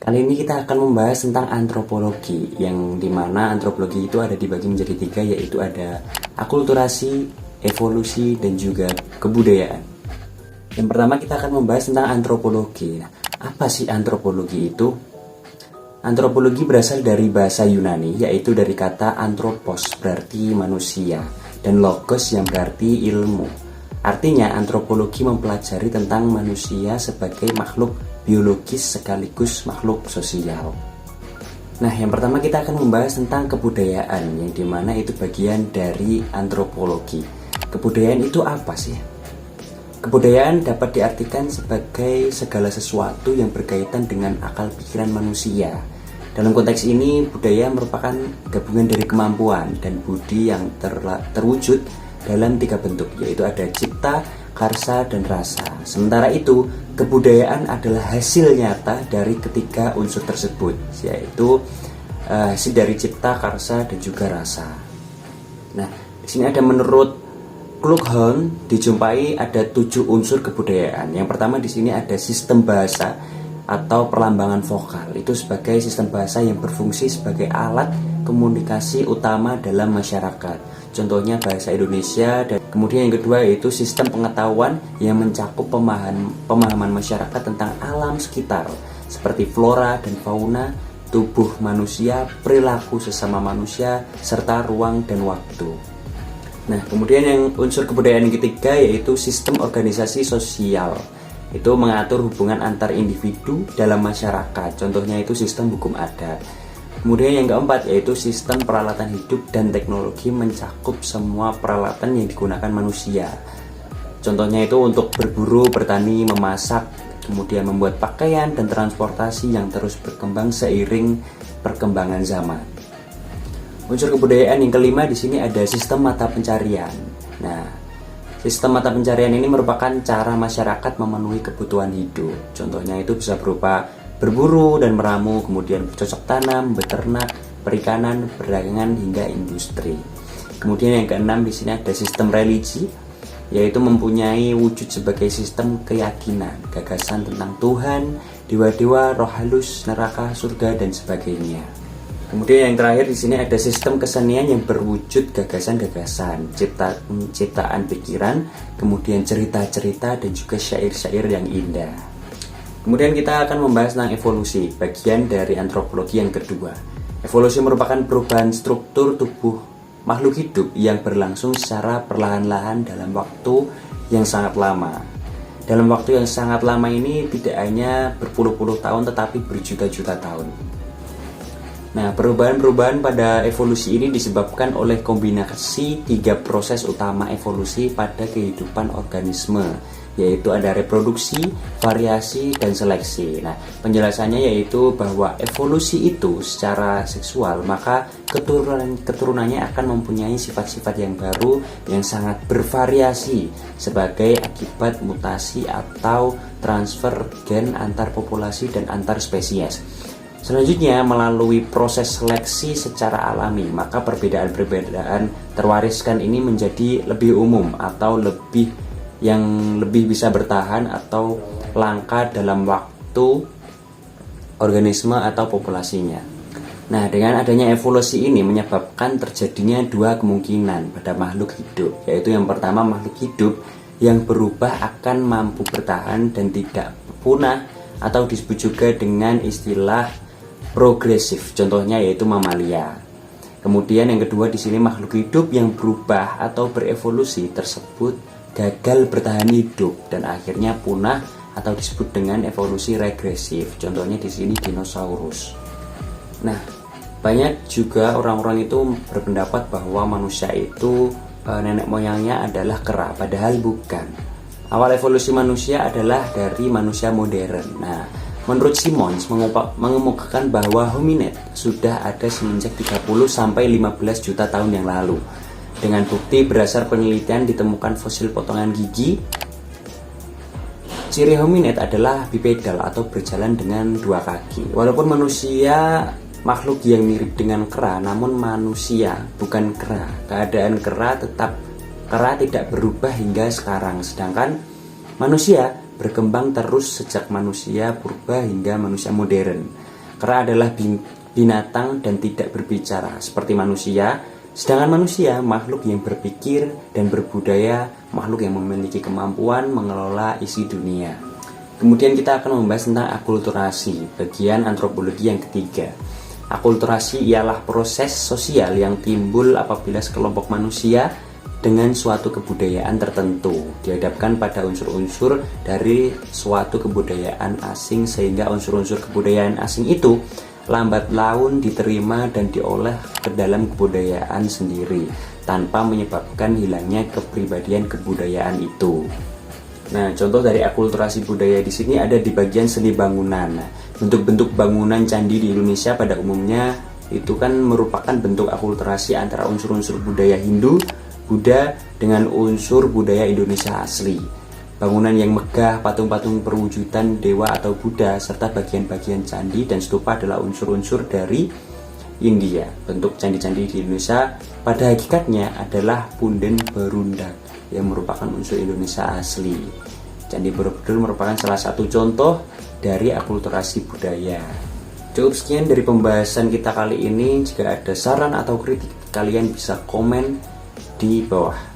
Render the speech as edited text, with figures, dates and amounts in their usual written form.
Kali ini kita akan membahas tentang antropologi, yang dimana antropologi itu ada dibagi menjadi tiga, yaitu ada akulturasi, evolusi, dan juga kebudayaan. Yang pertama kita akan membahas tentang antropologi. Nah, apa sih antropologi itu? Antropologi berasal dari bahasa Yunani, yaitu dari kata anthropos berarti manusia, dan logos yang berarti ilmu. Artinya antropologi mempelajari tentang manusia sebagai makhluk biologis sekaligus makhluk sosial. Nah, yang pertama kita akan membahas tentang kebudayaan, yang dimana itu bagian dari antropologi. Kebudayaan itu apa sih? Kebudayaan dapat diartikan sebagai segala sesuatu yang berkaitan dengan akal pikiran manusia. Dalam konteks ini, budaya merupakan gabungan dari kemampuan dan budi yang terwujud dalam tiga bentuk, yaitu ada cipta, karsa, dan rasa. Sementara itu, kebudayaan adalah hasil nyata dari ketiga unsur tersebut, yaitu hasil dari cipta, karsa, dan juga rasa. Nah, di sini ada menurut Kluckhohn dijumpai ada 7 unsur kebudayaan. Yang pertama di sini ada sistem bahasa atau perlambangan vokal. Itu sebagai sistem bahasa yang berfungsi sebagai alat komunikasi utama dalam masyarakat. Contohnya bahasa Indonesia. Dan kemudian yang kedua yaitu sistem pengetahuan yang mencakup pemahaman masyarakat tentang alam sekitar seperti flora dan fauna, tubuh manusia, perilaku sesama manusia, serta ruang dan waktu. Nah, kemudian yang unsur kebudayaan yang ketiga yaitu sistem organisasi sosial. Itu mengatur hubungan antar individu dalam masyarakat. Contohnya itu sistem hukum adat. Kemudian yang keempat yaitu sistem peralatan hidup dan teknologi, mencakup semua peralatan yang digunakan manusia. Contohnya itu untuk berburu, bertani, memasak, kemudian membuat pakaian dan transportasi yang terus berkembang seiring perkembangan zaman. Unsur kebudayaan yang kelima di sini ada sistem mata pencarian. Nah, sistem mata pencarian ini merupakan cara masyarakat memenuhi kebutuhan hidup. Contohnya itu bisa berupa berburu dan meramu, kemudian bercocok tanam, beternak, perikanan, perdagangan, hingga industri. Kemudian yang keenam di sini ada sistem religi, yaitu mempunyai wujud sebagai sistem keyakinan, gagasan tentang Tuhan, dewa-dewa, roh halus, neraka, surga, dan sebagainya. Kemudian yang terakhir di sini ada sistem kesenian yang berwujud gagasan-gagasan, ciptaan pikiran, kemudian cerita-cerita dan juga syair-syair yang indah. Kemudian kita akan membahas tentang evolusi, bagian dari antropologi yang kedua. Evolusi merupakan perubahan struktur tubuh makhluk hidup yang berlangsung secara perlahan-lahan dalam waktu yang sangat lama. Dalam waktu yang sangat lama ini tidak hanya berpuluh-puluh tahun tetapi berjuta-juta tahun. Nah, perubahan-perubahan pada evolusi ini disebabkan oleh kombinasi 3 proses utama evolusi pada kehidupan organisme, yaitu ada reproduksi, variasi, dan seleksi. Nah, penjelasannya yaitu bahwa evolusi itu secara seksual, maka keturunannya akan mempunyai sifat-sifat yang baru yang sangat bervariasi sebagai akibat mutasi atau transfer gen antar populasi dan antar spesies. Selanjutnya, melalui proses seleksi secara alami, maka perbedaan-perbedaan terwariskan ini menjadi lebih umum atau lebih bisa bertahan atau langka dalam waktu organisme atau populasinya. Nah, dengan adanya evolusi ini menyebabkan terjadinya 2 kemungkinan pada makhluk hidup, yaitu yang pertama makhluk hidup yang berubah akan mampu bertahan dan tidak punah, atau disebut juga dengan istilah progresif, contohnya yaitu mamalia. Kemudian yang kedua di sini makhluk hidup yang berubah atau berevolusi tersebut gagal bertahan hidup dan akhirnya punah atau disebut dengan evolusi regresif. Contohnya di sini dinosaurus. Nah, banyak juga orang-orang itu berpendapat bahwa manusia itu nenek moyangnya adalah kera, padahal bukan. Awal evolusi manusia adalah dari manusia modern. Nah, menurut Simmons mengemukakan bahwa hominid sudah ada semenjak 30 sampai 15 juta tahun yang lalu. Dengan bukti berdasar penelitian ditemukan fosil potongan gigi. Ciri hominid adalah bipedal atau berjalan dengan 2 kaki. Walaupun manusia makhluk yang mirip dengan kera, namun manusia bukan kera. Keadaan kera tidak berubah hingga sekarang, sedangkan manusia berkembang terus sejak manusia purba hingga manusia modern. karena adalah binatang dan tidak berbicara seperti manusia. Sedangkan manusia makhluk yang berpikir dan berbudaya, makhluk yang memiliki kemampuan mengelola isi dunia. Kemudian kita akan membahas tentang akulturasi, bagian antropologi yang ketiga. Akulturasi ialah proses sosial yang timbul apabila sekelompok manusia dengan suatu kebudayaan tertentu dihadapkan pada unsur-unsur dari suatu kebudayaan asing, sehingga unsur-unsur kebudayaan asing itu lambat laun diterima dan diolah ke dalam kebudayaan sendiri tanpa menyebabkan hilangnya kepribadian kebudayaan itu. Nah, contoh dari akulturasi budaya di sini ada di bagian seni bangunan. Nah, bentuk-bentuk bangunan candi di Indonesia pada umumnya itu kan merupakan bentuk akulturasi antara unsur-unsur budaya Hindu, Buddha dengan unsur budaya Indonesia asli. Bangunan yang megah, patung-patung perwujudan dewa atau Buddha, serta bagian-bagian candi dan stupa adalah unsur-unsur dari India. Bentuk candi-candi di Indonesia pada hakikatnya adalah punden berundak yang merupakan unsur Indonesia asli. Candi Borobudur merupakan salah satu contoh dari akulturasi budaya. Cukup sekian dari pembahasan kita kali ini. Jika ada saran atau kritik, kalian bisa komen di bawah.